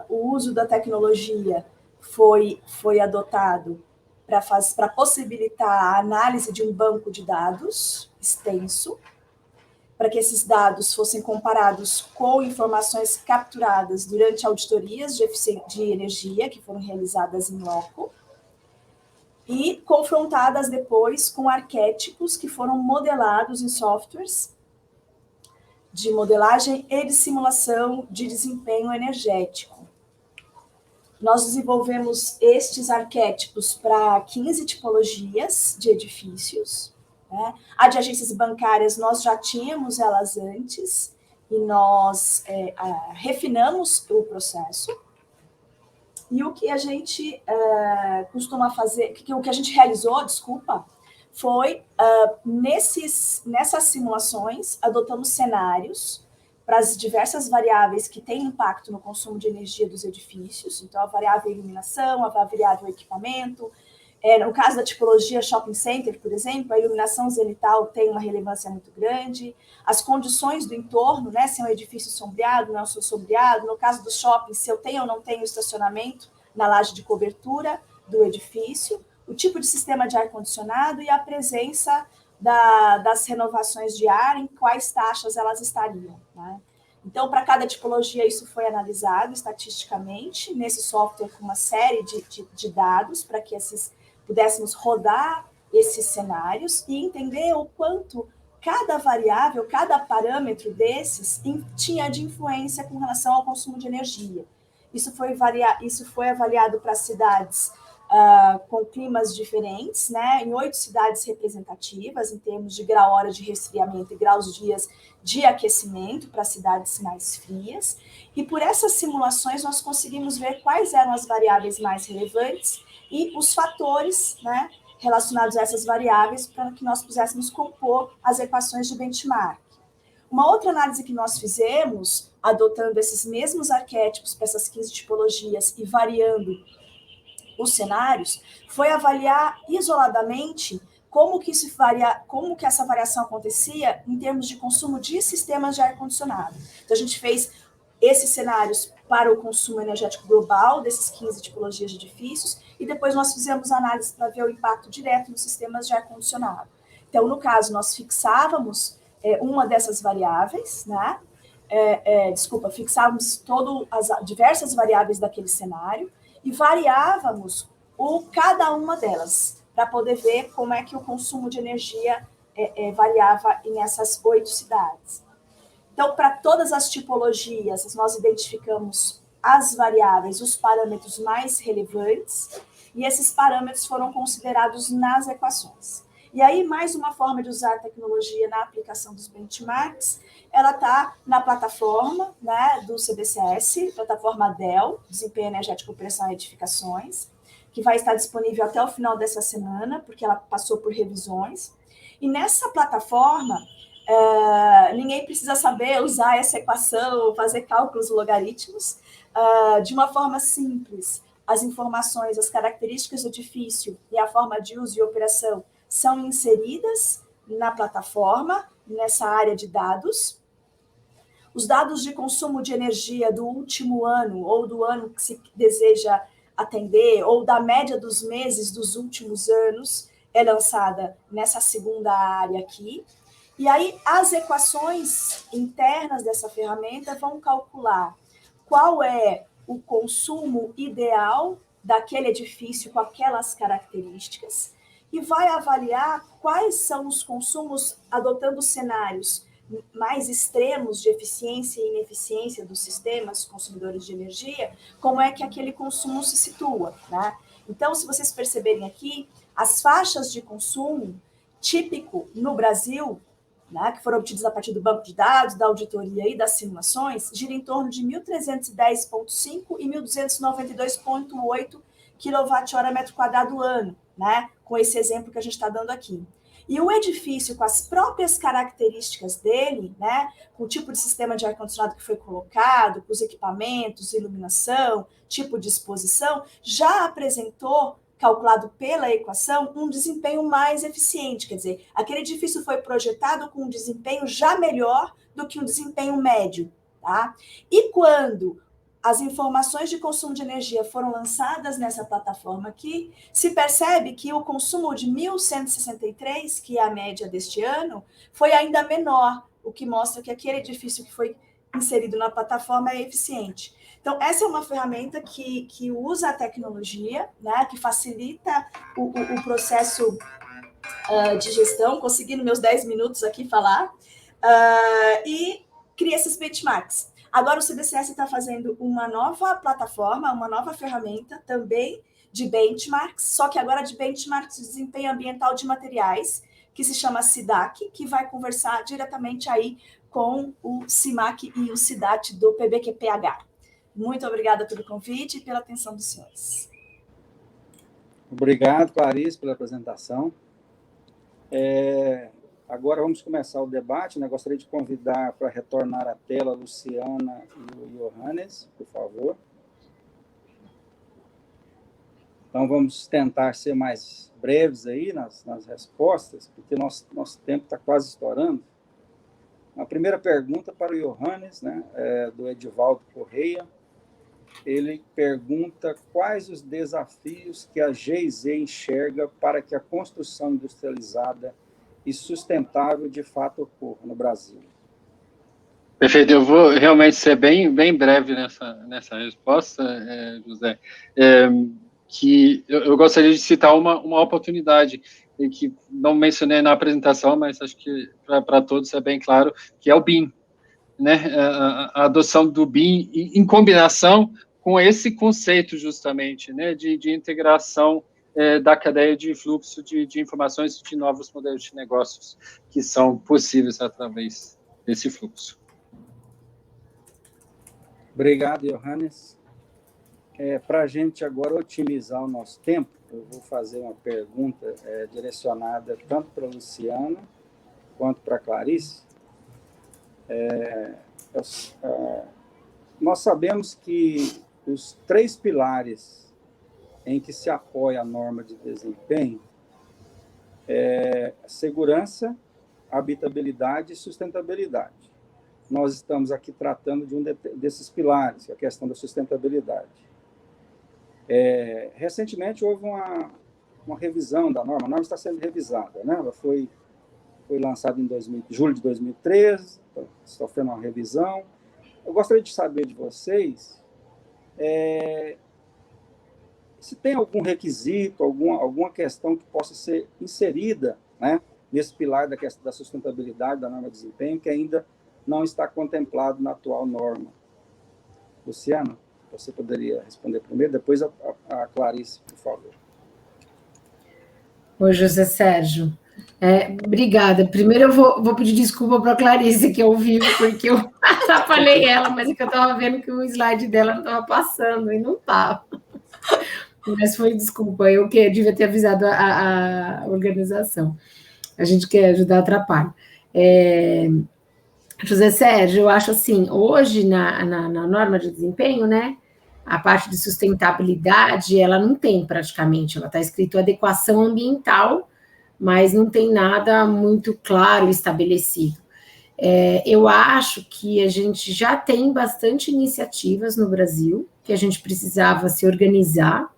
O uso da tecnologia foi adotado para possibilitar a análise de um banco de dados extenso, para que esses dados fossem comparados com informações capturadas durante auditorias de energia que foram realizadas em loco. e confrontadas depois com arquétipos que foram modelados em softwares de modelagem e de simulação de desempenho energético. Nós desenvolvemos estes arquétipos para 15 tipologias de edifícios, né? A de agências bancárias, nós já tínhamos elas antes, e nós refinamos o processo. E o que a gente costuma fazer, o que a gente realizou, foi, nessas simulações, adotamos cenários para as diversas variáveis que têm impacto no consumo de energia dos edifícios, então a variável iluminação, a variável equipamento. No caso da tipologia shopping center, por exemplo, a iluminação zenital tem uma relevância muito grande, as condições do entorno, né, se é um edifício sombreado, não é sombreado, no caso do shopping, se eu tenho ou não tenho estacionamento na laje de cobertura do edifício, o tipo de sistema de ar-condicionado e a presença das renovações de ar, em quais taxas elas estariam, né? Então, para cada tipologia, isso foi analisado estatisticamente nesse software com uma série de dados para que pudéssemos rodar esses cenários e entender o quanto cada variável, cada parâmetro desses tinha de influência com relação ao consumo de energia. Isso foi avaliado para cidades com climas diferentes, né, em 8 cidades representativas, em termos de grau-hora de resfriamento e graus-dias de aquecimento para cidades mais frias. E por essas simulações nós conseguimos ver quais eram as variáveis mais relevantes e os fatores, né, relacionados a essas variáveis para que nós pudéssemos compor as equações de benchmark. Uma outra análise que nós fizemos, adotando esses mesmos arquétipos para essas 15 tipologias e variando os cenários, foi avaliar isoladamente como que essa variação acontecia em termos de consumo de sistemas de ar-condicionado. Então, a gente fez esses cenários para o consumo energético global desses 15 tipologias de edifícios e depois nós fizemos análise para ver o impacto direto nos sistemas de ar-condicionado. Então, no caso, nós fixávamos uma dessas variáveis, né? Fixávamos as diversas variáveis daquele cenário e variávamos cada uma delas, para poder ver como é que o consumo de energia variava em essas 8 cidades. Então, para todas as tipologias, nós identificamos as variáveis, os parâmetros mais relevantes, e esses parâmetros foram considerados nas equações. E aí, mais uma forma de usar a tecnologia na aplicação dos benchmarks, ela está na plataforma, né, do CBCS, plataforma DEL, Desempenho Energético, Operação e Edificações, que vai estar disponível até o final dessa semana, porque ela passou por revisões. E nessa plataforma, ninguém precisa saber usar essa equação, fazer cálculos logarítmicos, de uma forma simples. As informações, as características do edifício e a forma de uso e operação são inseridas na plataforma, nessa área de dados. Os dados de consumo de energia do último ano ou do ano que se deseja atender, ou da média dos meses dos últimos anos, é lançada nessa segunda área aqui. E aí, as equações internas dessa ferramenta vão calcular qual é o consumo ideal daquele edifício com aquelas características e vai avaliar quais são os consumos, adotando cenários mais extremos de eficiência e ineficiência dos sistemas consumidores de energia, como é que aquele consumo se situa, né? Então, se vocês perceberem aqui, as faixas de consumo típico no Brasil, né, que foram obtidas a partir do banco de dados, da auditoria e das simulações, gira em torno de 1.310,5 e 1.292,8 kWh metro quadrado ano, né, com esse exemplo que a gente está dando aqui. E o edifício, com as próprias características dele, né, com o tipo de sistema de ar-condicionado que foi colocado, com os equipamentos, iluminação, tipo de exposição, já apresentou, calculado pela equação, um desempenho mais eficiente. Quer dizer, aquele edifício foi projetado com um desempenho já melhor do que um desempenho médio. Tá? E quando as informações de consumo de energia foram lançadas nessa plataforma aqui, se percebe que o consumo de 1.163, que é a média deste ano, foi ainda menor, o que mostra que aquele edifício que foi inserido na plataforma é eficiente. Então, essa é uma ferramenta que usa a tecnologia, né, que facilita o processo de gestão, conseguindo meus 10 minutos aqui falar, e cria esses benchmarks. Agora o CBCS está fazendo uma nova plataforma, uma nova ferramenta também de benchmarks, só que agora de benchmarks de desempenho ambiental de materiais, que se chama SIDAC, que vai conversar diretamente aí com o CIMAC e o CIDAT do PBQPH. Muito obrigada pelo convite e pela atenção dos senhores. Obrigado, Clarice, pela apresentação. Agora vamos começar o debate, né? Gostaria de convidar para retornar à tela a Luciana e o Johannes, por favor. Então, vamos tentar ser mais breves aí nas respostas, porque nosso tempo está quase estourando. A primeira pergunta para o Johannes, né, do Edivaldo Correia. Ele pergunta quais os desafios que a GIZ enxerga para que a construção industrializada e sustentável de fato ocorra no Brasil. Perfeito, eu vou realmente ser bem breve nessa resposta, José, que eu gostaria de citar uma oportunidade que não mencionei na apresentação, mas acho que para todos é bem claro, que é o BIM, né? A adoção do BIM em combinação com esse conceito justamente, né, de integração da cadeia de fluxo de informações de novos modelos de negócios que são possíveis através desse fluxo. Obrigado, Johannes. Para a gente agora otimizar o nosso tempo, eu vou fazer uma pergunta direcionada tanto para a Luciana quanto para a Clarice. Nós sabemos que os 3 pilares em que se apoia a norma de desempenho segurança, habitabilidade e sustentabilidade. Nós estamos aqui tratando de um desses pilares, que é a questão da sustentabilidade. Recentemente houve uma revisão da norma. A norma está sendo revisada, né? Ela foi lançada em julho de 2013, sofrendo uma revisão. Eu gostaria de saber de vocês se tem algum requisito, alguma questão que possa ser inserida, né, nesse pilar da sustentabilidade da norma de desempenho, que ainda não está contemplado na atual norma. Luciana, você poderia responder primeiro, depois a Clarice, por favor. Oi, José Sérgio. Obrigada. Primeiro eu vou pedir desculpa para a Clarice, que eu ouvi, porque eu atrapalhei ela, mas é que eu estava vendo que o slide dela não estava passando, e não estava. Mas foi desculpa, eu que devia ter avisado a organização. A gente quer ajudar, atrapalha. José Sérgio, eu acho assim, hoje na norma de desempenho, né, a parte de sustentabilidade, ela não tem praticamente, ela está escrito adequação ambiental, mas não tem nada muito claro estabelecido. Eu acho que a gente já tem bastante iniciativas no Brasil, que a gente precisava se organizar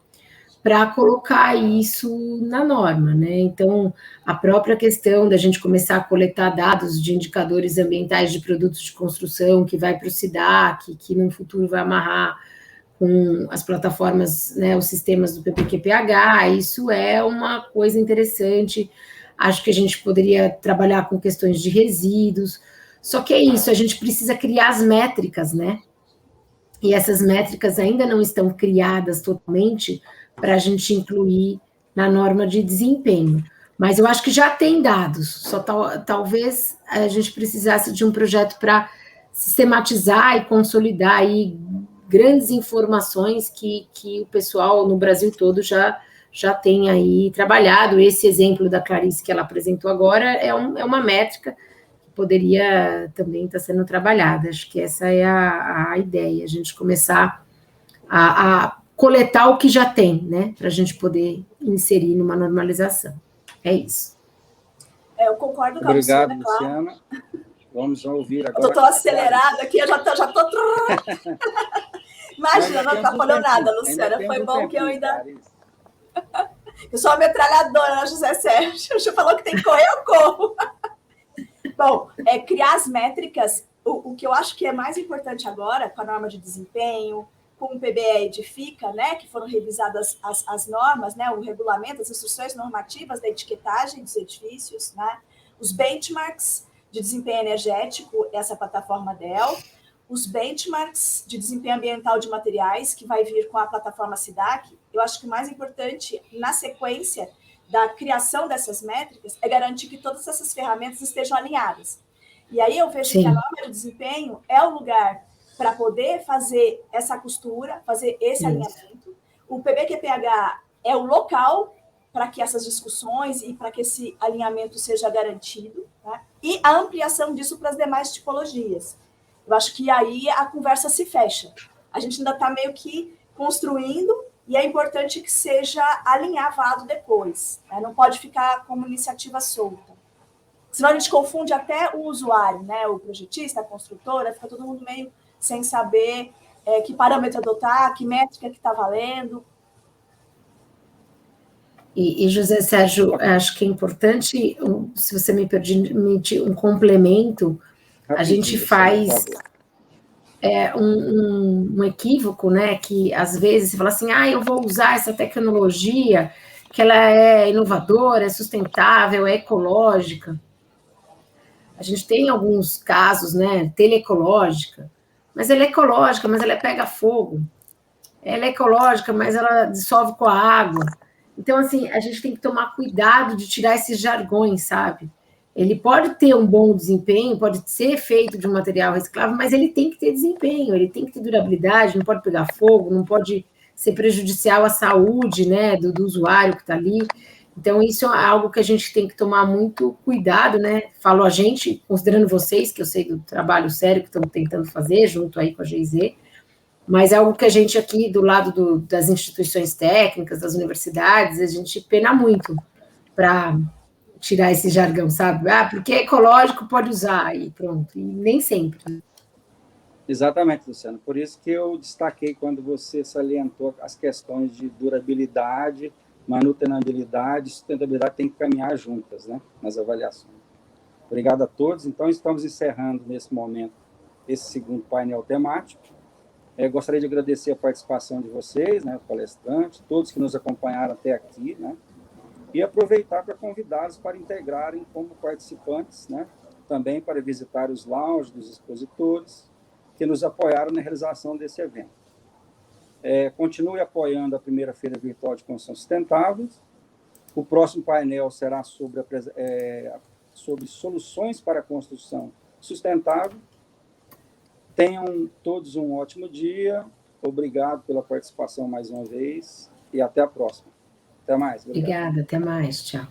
para colocar isso na norma, né? Então, a própria questão da gente começar a coletar dados de indicadores ambientais de produtos de construção, que vai para o SIDAC, que no futuro vai amarrar com as plataformas, né, os sistemas do PPQPH, isso é uma coisa interessante. Acho que a gente poderia trabalhar com questões de resíduos, só que é isso, a gente precisa criar as métricas, né? E essas métricas ainda não estão criadas totalmente para a gente incluir na norma de desempenho. Mas eu acho que já tem dados, só talvez a gente precisasse de um projeto para sistematizar e consolidar aí grandes informações que o pessoal no Brasil todo já tem aí trabalhado. Esse exemplo da Clarice que ela apresentou agora é uma métrica que poderia também estar sendo trabalhada. Acho que essa é a ideia, a gente começar a coletar o que já tem, né, para a gente poder inserir numa normalização. É isso. Eu concordo com Obrigado, a Luciana, Luciana. Vamos ouvir agora. Eu estou acelerada aqui, eu já tô... Imagina, não atrapalhou nada, Luciana. Foi bom que eu ainda... Eu sou uma metralhadora, José Sérgio. Você falou que tem que correr, eu corro. Bom, criar as métricas, o que eu acho que é mais importante agora, com a norma de desempenho, com o PBE Edifica, né, que foram revisadas as normas, né, o regulamento, as instruções normativas da etiquetagem dos edifícios, né, os benchmarks de desempenho energético, essa plataforma DEL, os benchmarks de desempenho ambiental de materiais, que vai vir com a plataforma SIDAC. Eu acho que o mais importante, na sequência da criação dessas métricas, é garantir que todas essas ferramentas estejam alinhadas. E aí eu vejo que a norma de desempenho é o lugar para poder fazer essa costura, fazer esse alinhamento. O PBQPH é o local para que essas discussões e para que esse alinhamento seja garantido, tá? E a ampliação disso para as demais tipologias. Eu acho que aí a conversa se fecha. A gente ainda está meio que construindo e é importante que seja alinhavado depois, né? Não pode ficar como iniciativa solta. Senão a gente confunde até o usuário, né? O projetista, a construtora, fica todo mundo meio sem saber que parâmetro adotar, que métrica que está valendo. E, José Sérgio, acho que é importante, se você me permite, um complemento. A gente faz um equívoco, né? Que às vezes você fala assim, eu vou usar essa tecnologia, que ela é inovadora, é sustentável, é ecológica. A gente tem alguns casos, né? Teleecológica, mas ela é ecológica, mas ela pega fogo. Ela é ecológica, mas ela dissolve com a água. Então, assim, a gente tem que tomar cuidado de tirar esses jargões, sabe? Ele pode ter um bom desempenho, pode ser feito de um material reciclável, mas ele tem que ter desempenho, ele tem que ter durabilidade, não pode pegar fogo, não pode ser prejudicial à saúde, né, do usuário que está ali. Então, isso é algo que a gente tem que tomar muito cuidado, né? Falo a gente, considerando vocês, que eu sei do trabalho sério que estão tentando fazer, junto aí com a GIZ, mas é algo que a gente aqui, do lado das instituições técnicas, das universidades, a gente pena muito para tirar esse jargão, sabe? Porque é ecológico, pode usar, e pronto. E nem sempre. Exatamente, Luciano. Por isso que eu destaquei quando você salientou as questões de durabilidade, manutenabilidade e sustentabilidade têm que caminhar juntas, né, nas avaliações. Obrigado a todos. Então, estamos encerrando, nesse momento, esse segundo painel temático. Gostaria de agradecer a participação de vocês, né, palestrantes, todos que nos acompanharam até aqui, né, e aproveitar para convidá-los para integrarem como participantes, né, também para visitar os lounges dos expositores que nos apoiaram na realização desse evento. Continue apoiando a primeira Feira Virtual de Construção Sustentável. O próximo painel será sobre soluções para a construção sustentável. Tenham todos um ótimo dia. Obrigado pela participação mais uma vez e até a próxima. Até mais. Obrigada, até mais. Tchau.